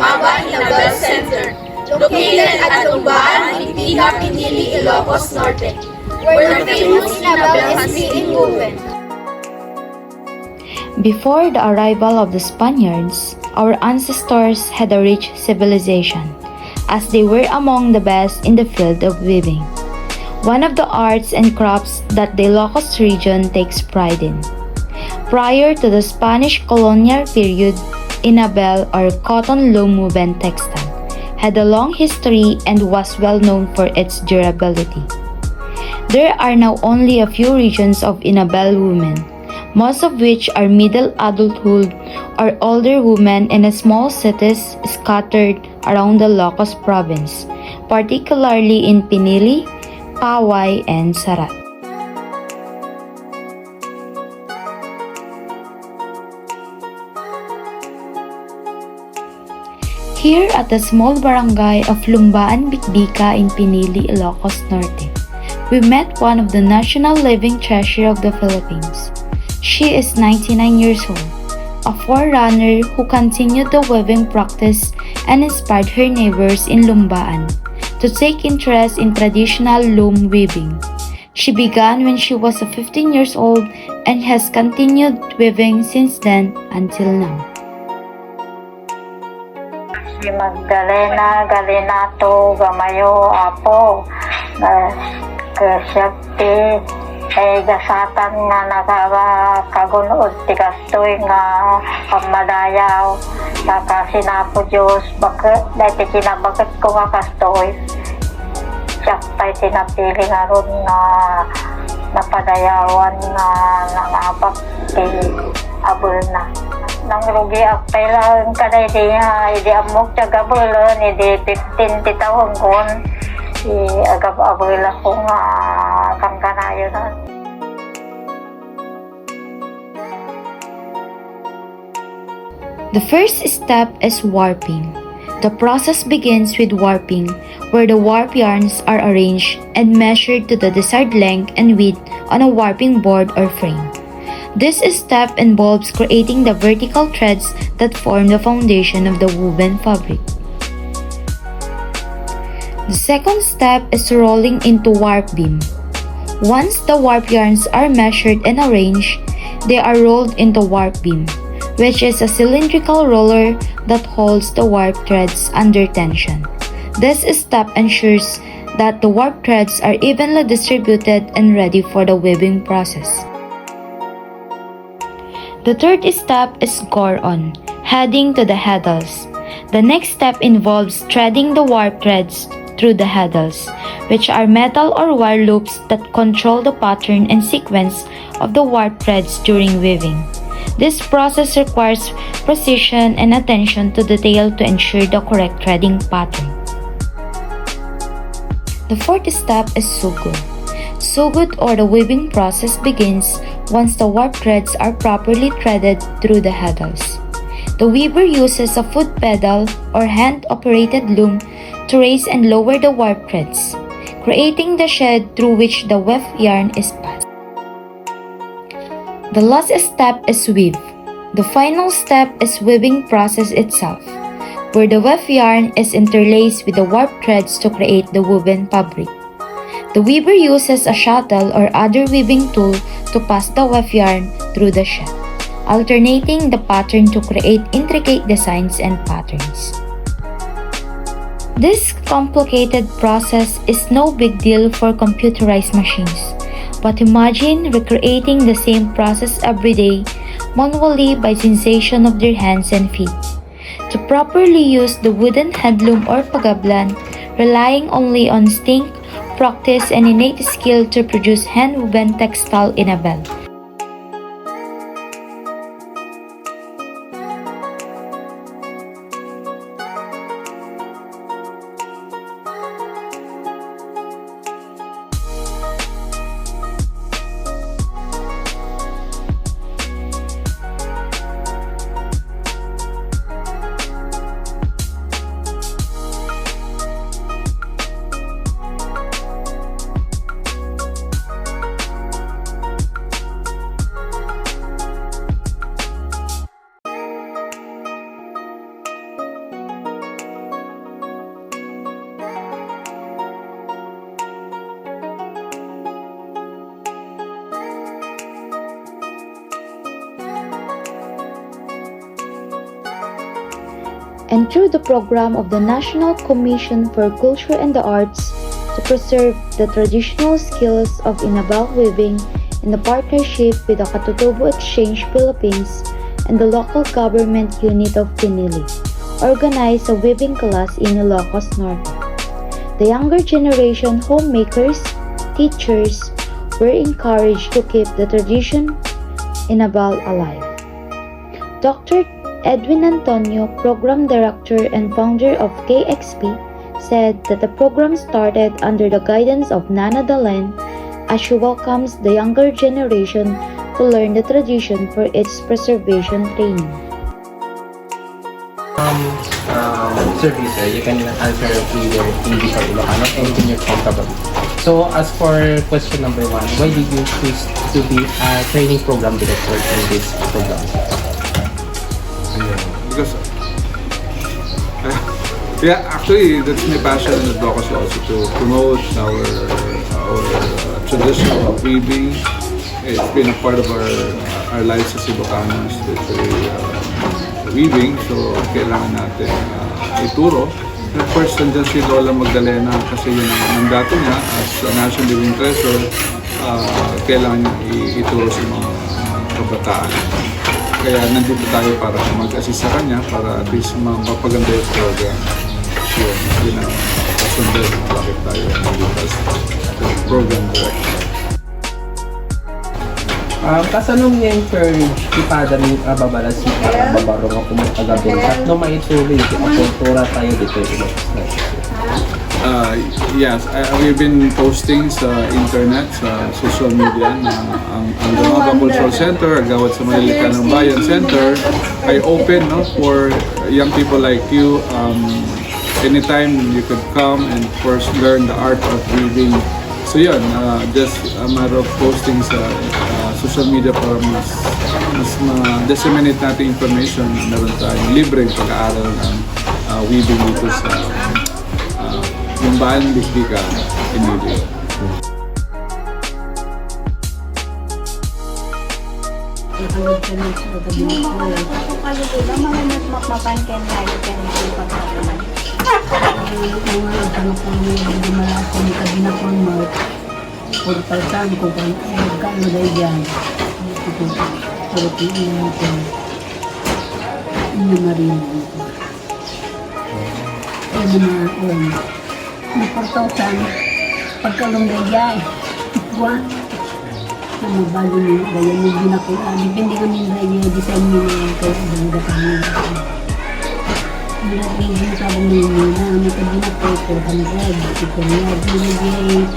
Maba Inabel Center, located at Lumbaan, Itiga, Pinili, Ilocos, Norte, where the famous Inabel is being woven. Before the arrival of the Spaniards, our ancestors had a rich civilization, as they were among the best in the field of weaving, one of the arts and crafts that the Ilocos region takes pride in. Prior to the Spanish colonial period, Inabel or cotton loom woven textile had a long history and was well known for its durability. There are now only a few regions of Inabel women, most of which are middle adulthood or older women in small cities scattered around the Ilocos province, particularly in Pinili, Paway, and Sarat. Here at the small barangay of Lumbaan, Bitbika in Pinili, Ilocos Norte, we met one of the national living treasure of the Philippines. She is 99 years old, a forerunner who continued the weaving practice and inspired her neighbors in Lumbaan to take interest in traditional loom weaving. She began when she was 15 years old and has continued weaving since then until now. Si Magdalena Galinato Gamayo Apo kasyakti ay gasatan nga nakakagunood ti kastoy nga pamadayaw nakasinapo Diyos bakit dahil kinabagit ko nga kastoy siyak tayo tinapili nga ron na napadayawan na nangabak ti abul na nang rugi apay lang kada hindi amok tiyaga bulon hindi 15 titawang kon agab abula ko nga kangkanayo na. The first step is warping. The process begins with warping, where the warp yarns are arranged and measured to the desired length and width on a warping board or frame. This step involves creating the vertical threads that form the foundation of the woven fabric. The second step is rolling into warp beam. Once the warp yarns are measured and arranged, they are rolled into warp beam, which is a cylindrical roller that holds the warp threads under tension. This step ensures that the warp threads are evenly distributed and ready for the weaving process. The third step is gore on, heading to the heddles. The next step involves threading the warp threads through the heddles, which are metal or wire loops that control the pattern and sequence of the warp threads during weaving. This process requires precision and attention to detail to ensure the correct threading pattern. The fourth step is sugod. Sugod or the weaving process begins once the warp threads are properly threaded through the heddles. The weaver uses a foot pedal or hand-operated loom to raise and lower the warp threads, creating the shed through which the weft yarn is passed. The last step is weave. The final step is weaving process itself, where the weft yarn is interlaced with the warp threads to create the woven fabric. The weaver uses a shuttle or other weaving tool to pass the weft yarn through the shed, alternating the pattern to create intricate designs and patterns. This complicated process is no big deal for computerized machines, but imagine recreating the same process every day manually by sensation of their hands and feet. To properly use the wooden handloom or pagablan, relying only on instinct, practice, and innate skill to produce hand-woven textile Inabel. and through the program of the National Commission for Culture and the Arts to preserve the traditional skills of inabal weaving in the partnership with the Katutubo Exchange Philippines and the local government unit of Pinili, organized a weaving class in Ilocos, Norte. The younger generation homemakers, teachers, were encouraged to keep the tradition inabal alive. Dr. Edwin Antonio, Program Director and founder of KXP, said that the program started under the guidance of Nana Dalen as she welcomes the younger generation to learn the tradition for its preservation training. Sir Visa, you can answer either English or Ilocano, anything you're comfortable. So, as for question number 1, why did you choose to be a training program director in this program? Because actually that's my passion in Ilocos also, to promote our tradition of weaving. It's been a part of our lives as Ilocanos, weaving, so kailangan natin ituro. And of course, nandiyan si Lola Magdalena kasi yun ang mandato niya as a National Living Treasure, kailangan niya ituro sa mga kabataan. Kaya nandito tayo para mag-assist sa kanya para at least mapaganda yung program. Yun ang kasundan bakit tayo nandito as program director. Kasanong niya encourage ipada ng babalas para babaro nga kumagagabil at no maituloy ito kultura tayo dito sa Yes, we've been posting sa internet, sa social media na ang Dongaba Cultural Center, Agawad sa Manilika ng Bayan Center ay open, no, for young people like you. Anytime you could come and first learn the art of weaving. So yun, just a matter of posting sa social media para mas ma-disseminate natin information. Meron tayong libreng pag-aaral ng weaving dito sa yung Bayang Dikdika Pinili. Naportosan, pagkalunggay, buwan, na mabalo niya, gaya mo ginakulaan. Depende kami gaya, design niya na kaya ganda kami. Nilagay sa akong ninyo na makaginakoy ko, hanagad, ito niya, binagay,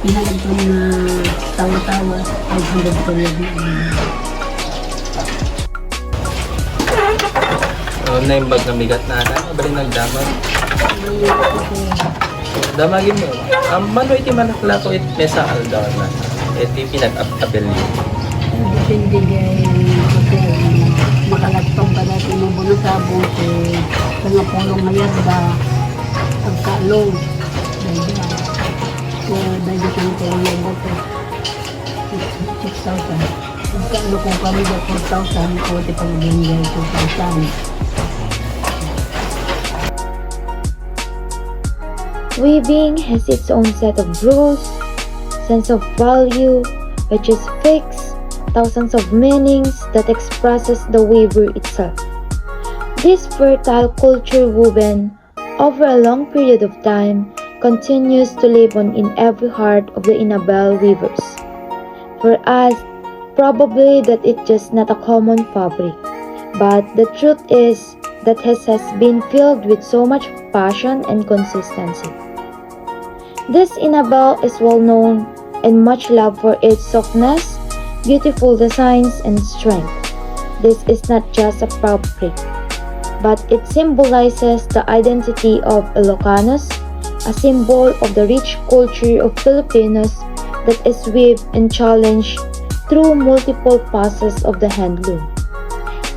pinagto na tawa-tawa, 500 ko niya. Naimbag na migat na ana, bali nagdamag. Damagin mo. Mano iti manakla ko it mesa aldaw na. Iti pinag-abel niyo. Depende gaya, makalatpang ka natin mo buno sabong ko, sa nga pulong ngayon ba, pagkalong, dahil kang tulong mo ko, 6,000. Pagkalo kung kami ba 4,000, ko iti pag-ibigay 2,000. Weaving has its own set of rules, sense of value, which is fixed, thousands of meanings that expresses the weaver itself. This fertile culture woven over a long period of time continues to live on in every heart of the inabal weavers. For us, probably that it's just not a common fabric, but the truth is that has been filled with so much passion and consistency. This inabal is well known and much loved for its softness, beautiful designs, and strength. This is not just a fabric, but it symbolizes the identity of Ilocanos, a symbol of the rich culture of Filipinos that is weaved and challenged through multiple phases of the handloom.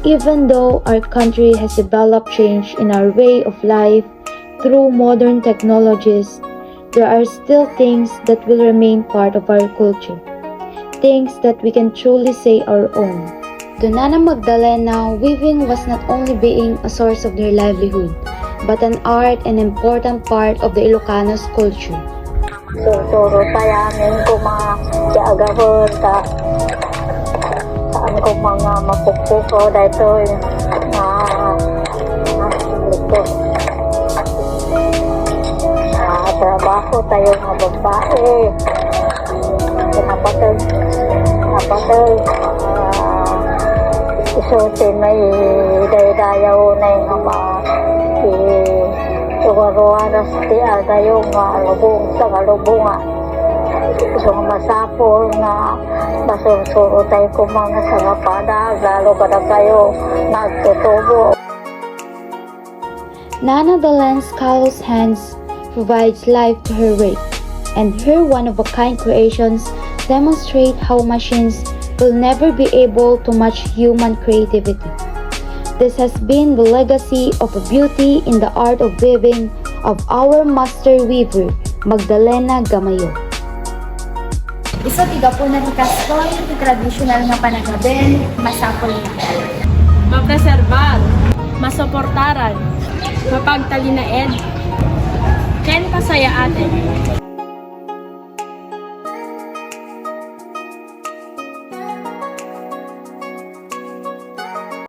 Even though our country has developed change in our way of life through modern technologies, there are still things that will remain part of our culture, things that we can truly say our own. To Nana Magdalena, weaving was not only being a source of their livelihood, but an art and important part of the Ilocanos culture. Suro tayamin ko mga siagahon ta saan ko mga mapukpuko dito likod. Trabaho tayo mga babae. Napatag isutin may dayaw na yung mga Tuwaruaras ti agayo nga lubong sa galubunga. So masapol nga masursuro tayo kung mga sangapada, lalo kada kayo nagtutubo. Nana Dalen's callous hands provides life to her work, and her one-of-a-kind creations demonstrate how machines will never be able to match human creativity. This has been the legacy of a beauty in the art of weaving of our master weaver, Magdalena Gamayo. Iso tiga po na ni kastoy, ti tradisyonal nga panagaben, masapol na. Mapreserbar, masuportaran, mapagtalinaed, ken pasaya atin.